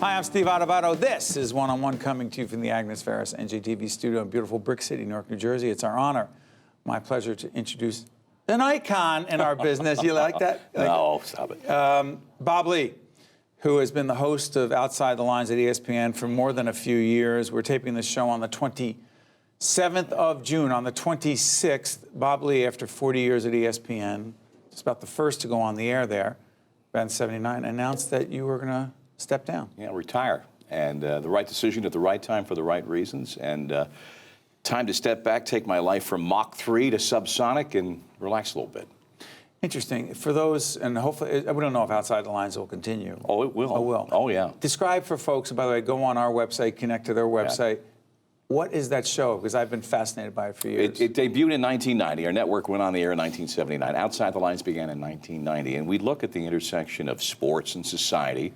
Hi, I'm Steve Adubato. This is One-on-One coming to you from the Agnes Ferris NJTV studio in beautiful Brick City, Newark, New Jersey. It's our honor, my pleasure to introduce an icon in our business. You like that? No, stop it. Bob Ley, who has been the host of Outside the Lines at ESPN for more than a few years. We're taping this show on the 27th of June. On the 26th, Bob Ley, after 40 years at ESPN, just about the first to go on the air there, Ben 79, announced that you were going to step down. Yeah, retire. And the right decision at the right time for the right reasons. And time to step back, take my life from Mach 3 to subsonic and relax a little bit. Interesting. For those, and hopefully, we don't know if Outside the Lines will continue. Oh, it will. Oh, will. Oh, yeah. Describe for folks, and by the way, go on our website, connect to their website. Yeah. What is that show? Because I've been fascinated by it for years. It debuted in 1990. Our network went on the air in 1979. Outside the Lines began in 1990. And we look at the intersection of sports and society,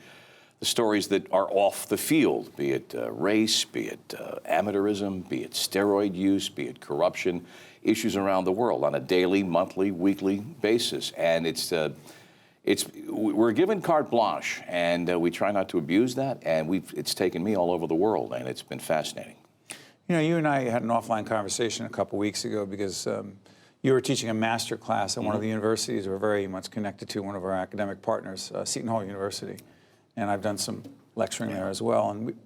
the stories that are off the field, be it race, be it amateurism, be it steroid use, be it corruption, issues around the world on a daily, monthly, weekly basis. And we're given carte blanche, and we try not to abuse that. And it's taken me all over the world, and it's been fascinating. You know, you and I had an offline conversation a couple weeks ago because you were teaching a master class at one of the universities we're very much connected to, one of our academic partners, Seton Hall University. And I've done some lecturing there as well. And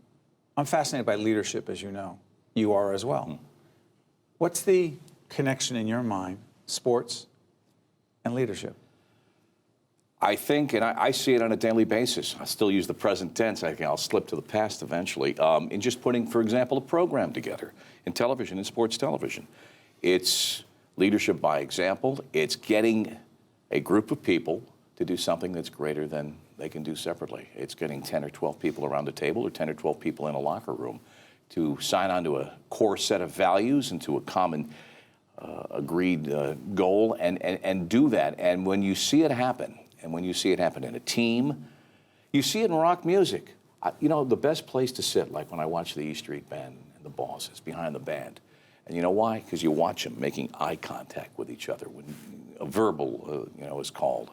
I'm fascinated by leadership, as you know. You are as well. What's the connection in your mind, sports and leadership? I think, and I see it on a daily basis. I still use the present tense. I'll slip to the past eventually. In just putting, for example, a program together in television, in sports television. It's leadership by example. It's getting a group of people to do something that's greater than they can do separately. It's getting 10 or 12 people around a table or 10 or 12 people in a locker room to sign on to a core set of values and to a common agreed goal and do that. And when you see it happen, and when you see it happen in a team, you see it in rock music. You know, the best place to sit, like when I watch the E Street Band and the boss is behind the band. And you know why? Because you watch them making eye contact with each other when a verbal, is called.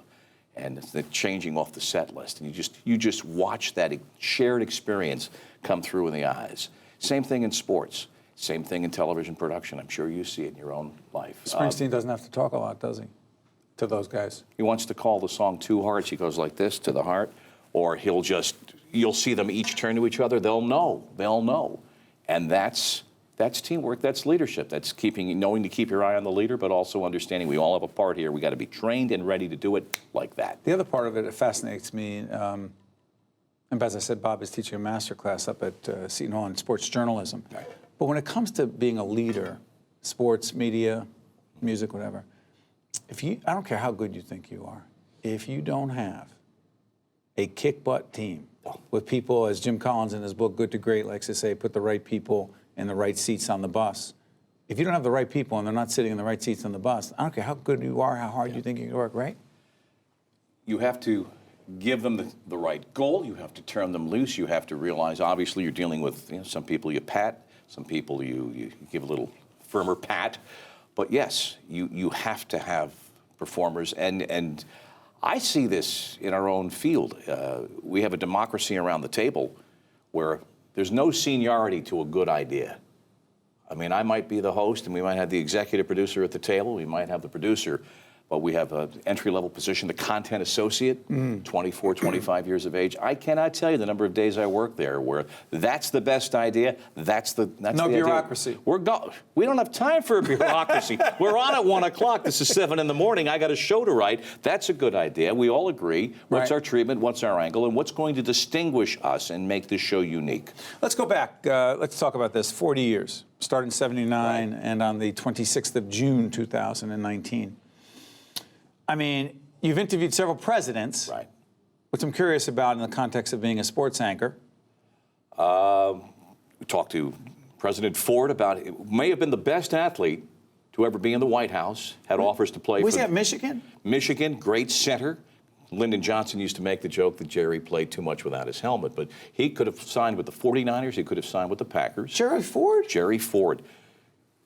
And it's the changing off the set list. And you just watch that shared experience come through in the eyes. Same thing in sports. Same thing in television production. I'm sure you see it in your own life. Springsteen doesn't have to talk a lot, does he? To those guys. He wants to call the song Two Hearts. He goes like this to the heart. Or you'll see them each turn to each other. They'll know. And that's teamwork, that's leadership. That's knowing to keep your eye on the leader, but also understanding we all have a part here. We got to be trained and ready to do it like that. The other part of it fascinates me, and as I said, Bob is teaching a master class up at Seton Hall in sports journalism. Right. But when it comes to being a leader, sports, media, music, whatever, I don't care how good you think you are, if you don't have a kick-butt team with people, as Jim Collins in his book, Good to Great, likes to say, put the right people in the right seats on the bus. If you don't have the right people and they're not sitting in the right seats on the bus, I don't care how good you are, how hard you think you can work, right? You have to give them the right goal. You have to turn them loose. You have to realize, obviously, you're dealing with some people you pat, some people you give a little firmer pat. But yes, you have to have performers. And I see this in our own field. We have a democracy around the table where there's no seniority to a good idea. I mean, I might be the host, and we might have the executive producer at the table. We might have the producer, but we have an entry-level position, the content associate, 24, 25 years of age. I cannot tell you the number of days I work there where that's the best idea. That's the bureaucracy. Idea. We don't have time for a bureaucracy. We're on at 1 o'clock. This is 7 in the morning. I got a show to write. That's a good idea. We all agree. What's our treatment? What's our angle? And what's going to distinguish us and make this show unique? Let's go back. Let's talk about this. 40 years. Started in 79 and on the 26th of June, 2019. I mean, you've interviewed several presidents, right? Which I'm curious about in the context of being a sports anchor. We talked to President Ford about it. May have been the best athlete to ever be in the White House. Had offers to play. Was he at Michigan? Michigan, great center. Lyndon Johnson used to make the joke that Jerry played too much without his helmet, but he could have signed with the 49ers. He could have signed with the Packers. Jerry Ford? Jerry Ford.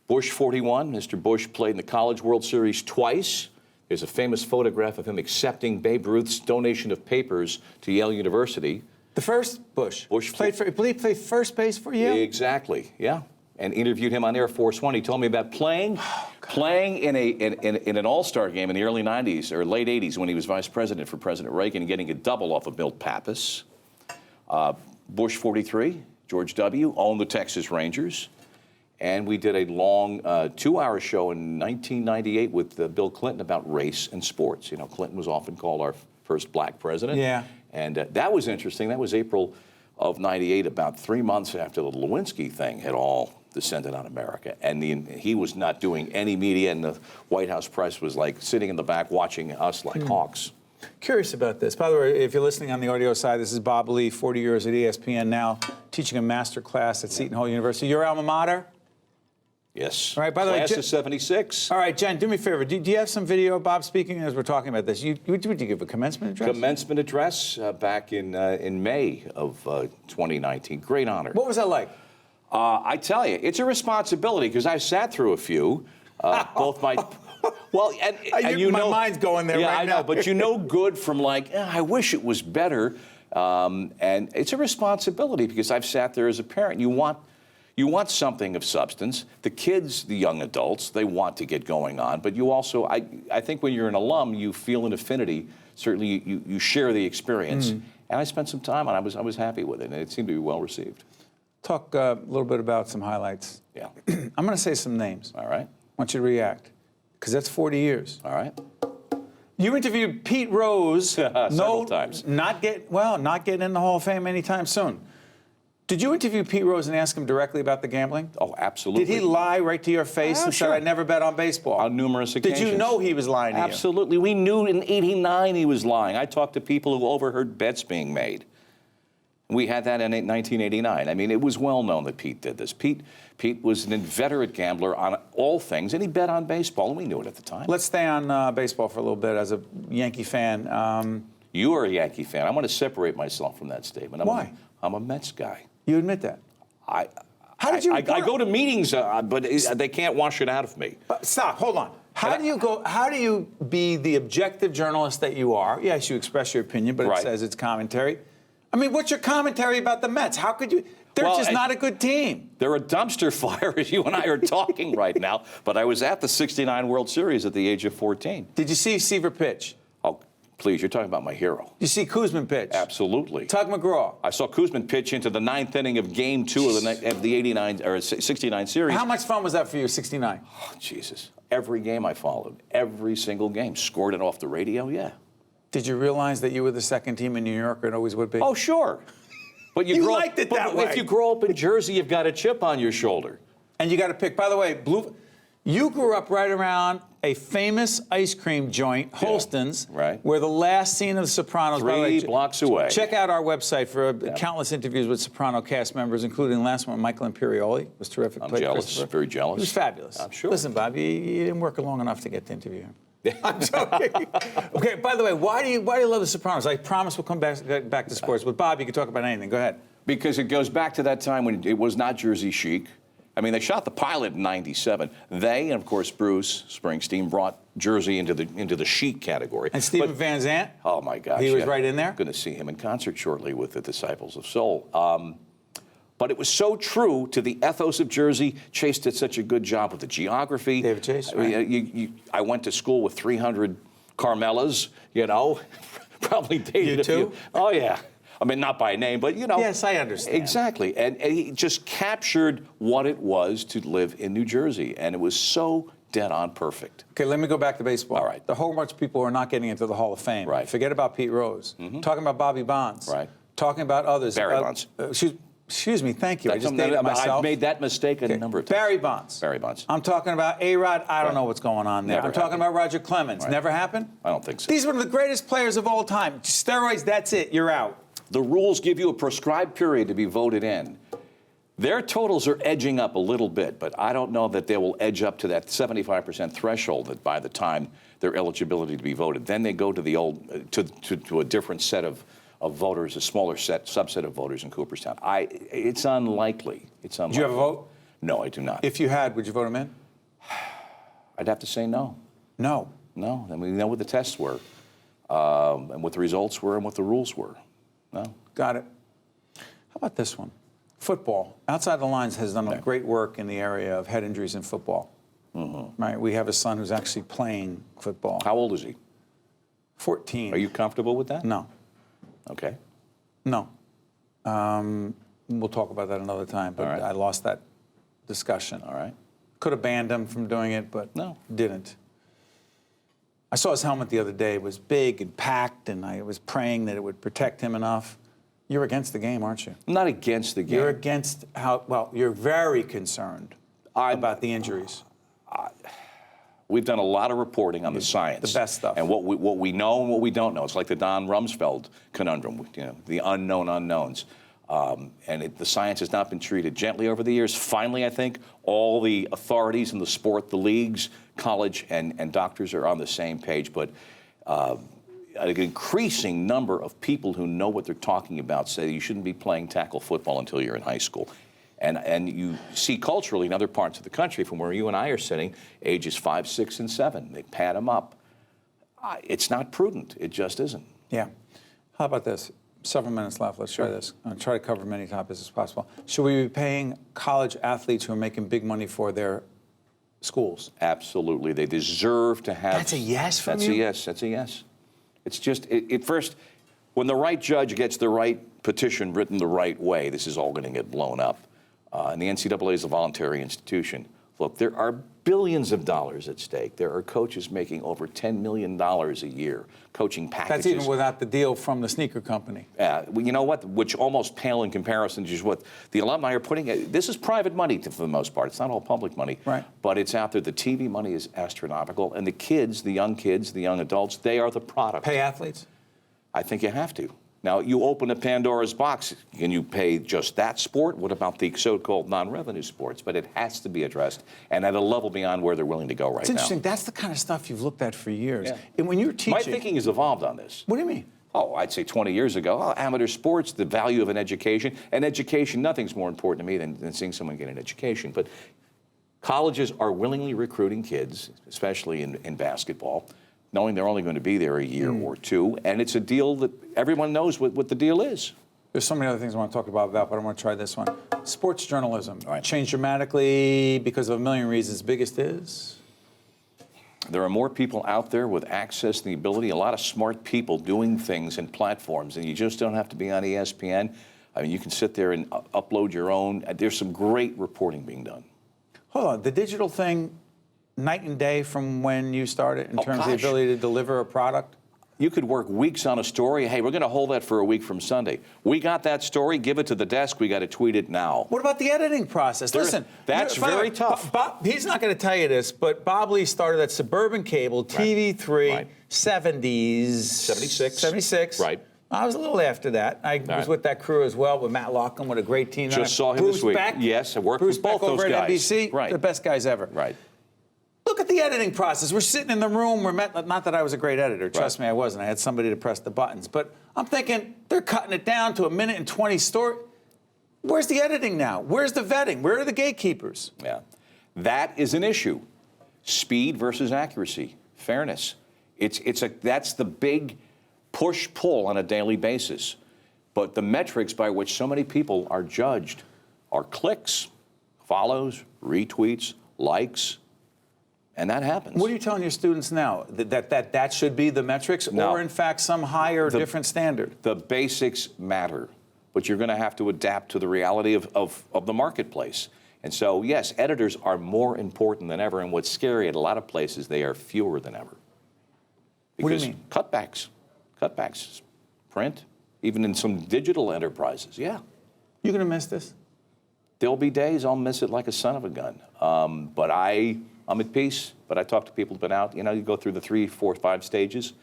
Bush 41. Mr. Bush played in the College World Series twice. There's a famous photograph of him accepting Babe Ruth's donation of papers to Yale University. The first Bush. Bush played for. I believe he played first base for you. Exactly. Yeah. And interviewed him on Air Force One. He told me about playing in an All-Star game in the early '90s or late '80s when he was vice president for President Reagan, and getting a double off of Milt Pappas. Bush 43, George W. owned the Texas Rangers, and we did a long 2-hour show in 1998 with Bill Clinton about race and sports. You know, Clinton was often called our first black president. Yeah. And that was interesting. That was April of '98, about 3 months after the Lewinsky thing had all descended on America. And he was not doing any media, and the White House press was like sitting in the back watching us like hawks. Curious about this. By the way, if you're listening on the audio side, this is Bob Ley, 40 years at ESPN now, teaching a master class at Seton Hall University. Your alma mater? Yes. All right, by the way, Class of '76. All right, Jen, do me a favor. Do you have some video of Bob speaking as we're talking about this? Would you give a commencement address? Commencement address back in May of 2019. Great honor. What was that like? I tell you, it's a responsibility because I sat through a few. Both my, well, and you my know, mind's going there yeah, right I know, now. but you know, good from like, I wish it was better, and it's a responsibility because I've sat there as a parent. You want something of substance. The kids, the young adults, they want to get going on, but you also, I think when you're an alum, you feel an affinity. Certainly, you share the experience, and I spent some time, and I was happy with it, and it seemed to be well received. Talk a little bit about some highlights. Yeah. I'm going to say some names. All right. I want you to react, because that's 40 years. All right. You interviewed Pete Rose. Several times. Not getting in the Hall of Fame anytime soon. Did you interview Pete Rose and ask him directly about the gambling? Oh, absolutely. Did he lie right to your face and sure. said, I never bet on baseball? On numerous occasions. Did you know he was lying to you? Absolutely. We knew in '89 he was lying. I talked to people who overheard bets being made. We had that in 1989. I mean, it was well known that Pete did this. Pete was an inveterate gambler on all things, and he bet on baseball, and we knew it at the time. Let's stay on baseball for a little bit as a Yankee fan. You are a Yankee fan. I want to separate myself from that statement. Why? I'm a Mets guy. You admit that? How did you? I go to meetings, but they can't wash it out of me. Stop. Hold on. How do you be the objective journalist that you are? Yes, you express your opinion, but it says it's commentary. I mean, what's your commentary about the Mets? How could you? They're just not a good team. They're a dumpster fire, as you and I are talking right now. But I was at the '69 World Series at the age of 14. Did you see Seaver pitch? Oh, please, you're talking about my hero. You see Kuzman pitch? Absolutely. Tug McGraw. I saw Kuzman pitch into the 9th inning of Game 2 of the '89 or '69 series. How much fun was that for you, '69? Oh, Jesus. Every game I followed, every single game. Scored it off the radio, yeah. Did you realize that you were the second team in New York and always would be? Oh, sure. But you liked it that way. If you grow up in Jersey, you've got a chip on your shoulder. And you got to pick. By the way, you grew up right around a famous ice cream joint, Holston's, where the last scene of The Sopranos. 3 blocks away. Check out our website for countless interviews with Soprano cast members, including the last one, Michael Imperioli. Was terrific. I'm jealous, very jealous. He was fabulous. I'm sure. Listen, Bob, you didn't work long enough to get to interview him. I'm joking. Okay, by the way, why do you love The Sopranos? I promise we'll come back to sports. But Bob, you can talk about anything. Go ahead. Because it goes back to that time when it was not Jersey chic. I mean, they shot the pilot in '97. They, and of course Bruce Springsteen, brought Jersey into the chic category. And Stephen Van Zandt? Oh my gosh, he was right in there. Going to see him in concert shortly with the Disciples of Soul. But it was so true to the ethos of Jersey. Chase did such a good job with the geography. David Chase, right? I went to school with 300 Carmelas, you know. Probably dated You too? a few. Oh, yeah. I mean, not by name, but, you know. Yes, I understand. Exactly. And he just captured what it was to live in New Jersey. And it was so dead on perfect. Okay, let me go back to baseball. All right. The whole bunch of people who are not getting into the Hall of Fame. Right. Forget about Pete Rose. Talking about Bobby Bonds. Right. Talking about others. Barry Bonds. Excuse me, thank you. I just dated myself. I've made that mistake a number of times. Barry Bonds. Barry Bonds. I'm talking about A-Rod. I don't know what's going on there. Never I'm talking happened. about Roger Clemens. Right. Never happened? I don't think so. These were the greatest players of all time. Steroids, that's it. You're out. The rules give you a prescribed period to be voted in. Their totals are edging up a little bit, but I don't know that they will edge up to that 75% threshold that by the time their eligibility to be voted. Then they go to the old, to a different set of voters, a smaller subset of voters in Cooperstown. It's unlikely. It's unlikely. Do you have a vote? No, I do not. If you had, would you vote him in? I'd have to say no. No. No. I mean, we know what the tests were, and what the results were, and what the rules were. No. Got it. How about this one? Football. Outside the Lines has done great work in the area of head injuries in football. Right? We have a son who's actually playing football. How old is he? 14. Are you comfortable with that? No. Okay. No. We'll talk about that another time, but All right. I lost that discussion. All right. Could have banned him from doing it, but No. didn't. I saw his helmet the other day. It was big and packed, and I was praying that it would protect him enough. You're against the game, aren't you? I'm not against the game. You're against you're very concerned about the injuries. We've done a lot of reporting on the science. The best stuff. And what we know and what we don't know. It's like the Don Rumsfeld conundrum, the unknown unknowns. The science has not been treated gently over the years. Finally, I think all the authorities in the sport, the leagues, college, and doctors are on the same page. But an increasing number of people who know what they're talking about say you shouldn't be playing tackle football until you're in high school. And you see culturally in other parts of the country, from where you and I are sitting, ages 5, 6, and 7, they pad them up. It's not prudent. It just isn't. Yeah. How about this? Several minutes left. Let's try this. I'll try to cover as many topics as possible. Should we be paying college athletes who are making big money for their schools? Absolutely. They deserve to have... That's a yes from you? That's a yes. That's a yes. It's just, first, when the right judge gets the right petition written the right way, this is all going to get blown up. And the NCAA is a voluntary institution. Look, there are billions of dollars at stake. There are coaches making over $10 million a year, coaching packages. That's even without the deal from the sneaker company. Well, you know what? Which almost pale in comparison to what the alumni are putting. This is private money for the most part. It's not all public money. Right. But it's out there. The TV money is astronomical. And the kids, the young adults, they are the product. Pay athletes? I think you have to. Now, you open a Pandora's box. Can you pay just that sport? What about the so-called non-revenue sports? But it has to be addressed, and at a level beyond where they're willing to go right now. It's interesting. That's the kind of stuff you've looked at for years. Yeah. And when you were teaching... My thinking has evolved on this. What do you mean? Oh, I'd say 20 years ago, amateur sports, the value of an education. And education, nothing's more important to me than seeing someone get an education. But colleges are willingly recruiting kids, especially in basketball, knowing they're only going to be there a year or two. And it's a deal that everyone knows what the deal is. There's so many other things I want to talk about, but I want to try this one. Sports journalism right. changed dramatically because of a million reasons. Biggest is? There are more people out there with access and the ability, a lot of smart people doing things and platforms, and you just don't have to be on ESPN. I mean, you can sit there and upload your own. There's some great reporting being done. Hold on. The digital thing, night and day from when you started in terms of the ability to deliver a product? You could work weeks on a story. Hey, we're going to hold that for a week from Sunday. We got that story. Give it to the desk. We got to tweet it now. What about the editing process? Listen, that's very tough. He's not going to tell you this, but Bob Ley started at Suburban Cable, TV3, Right. 70s. 76. 76. Right. I was a little after that. I was with that crew as well, with Matt Lockham, with a great team. Just saw him Bruce this week. Beck. Yes, I worked Bruce with both Beck those over guys. At NBC, Right. the best guys ever. Right. Look at the editing process. We're sitting in the room. Not that I was a great editor. Trust me, I wasn't. I had somebody to press the buttons. But I'm thinking, they're cutting it down to a minute and 20 story. Where's the editing now? Where's the vetting? Where are the gatekeepers? Yeah. That is an issue. Speed versus accuracy. Fairness. That's the big push-pull on a daily basis. But the metrics by which so many people are judged are clicks, follows, retweets, likes, and that happens. What are you telling your students now? That should be the metrics, No. or in fact some higher, different standard? The basics matter, but you're going to have to adapt to the reality of the marketplace. And so, yes, editors are more important than ever, and what's scary at a lot of places, they are fewer than ever. Because What do you mean? Cutbacks, print, even in some digital enterprises, yeah. You going to miss this? There'll be days I'll miss it like a son of a gun. But I'm at peace, but I talk to people who've been out. You know, you go through the 3, 4, 5 stages.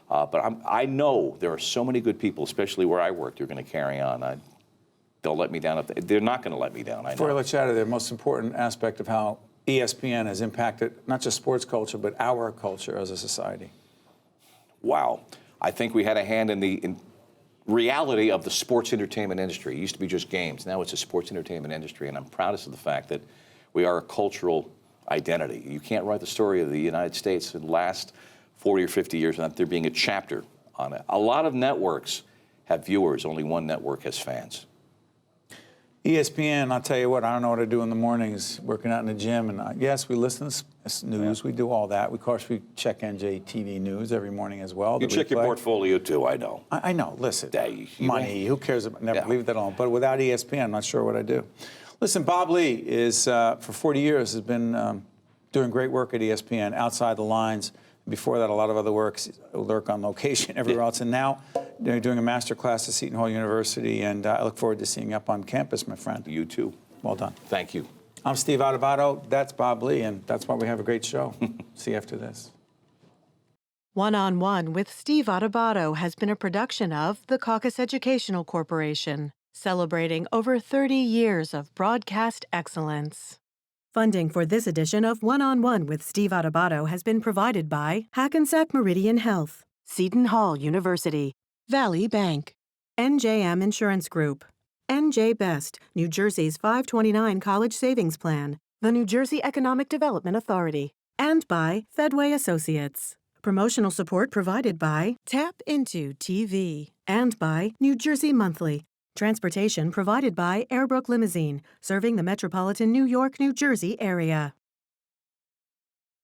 But I know there are so many good people, especially where I work, who are going to carry on. They'll let me down. They're not going to let me down, I know. Before I let you out of there, the most important aspect of how ESPN has impacted not just sports culture, but our culture as a society. Wow. I think we had a hand in reality of the sports entertainment industry. It used to be just games. Now it's a sports entertainment industry, and I'm proudest of the fact that we are a cultural identity. You can't write the story of the United States in the last 40 or 50 years without there being a chapter on it. A lot of networks have viewers. Only one network has fans. ESPN, I'll tell you what, I don't know what I do in the mornings, working out in the gym. And yes, we listen to news. We do all that. Of course, we check NJTV News every morning as well. You check your portfolio, too, I know. I know. Listen, You money, who cares about, never leave that alone. But without ESPN, I'm not sure what I do. Listen, Bob Ley is, for 40 years, has been doing great work at ESPN, outside the lines. Before that, a lot of other work on location everywhere else. And now they're doing a master class at Seton Hall University, and I look forward to seeing you up on campus, my friend. You too. Well done. Thank you. I'm Steve Adubato. That's Bob Ley, and that's why we have a great show. See you after this. One-on-One with Steve Adubato has been a production of the Caucus Educational Corporation, celebrating over 30 years of broadcast excellence. Funding for this edition of One-on-One with Steve Adubato has been provided by Hackensack Meridian Health, Seton Hall University, Valley Bank, NJM Insurance Group, NJ Best, New Jersey's 529 College Savings Plan, the New Jersey Economic Development Authority, and by Fedway Associates. Promotional support provided by Tap Into TV and by New Jersey Monthly. Transportation provided by Airbrook Limousine, serving the metropolitan New York, New Jersey area.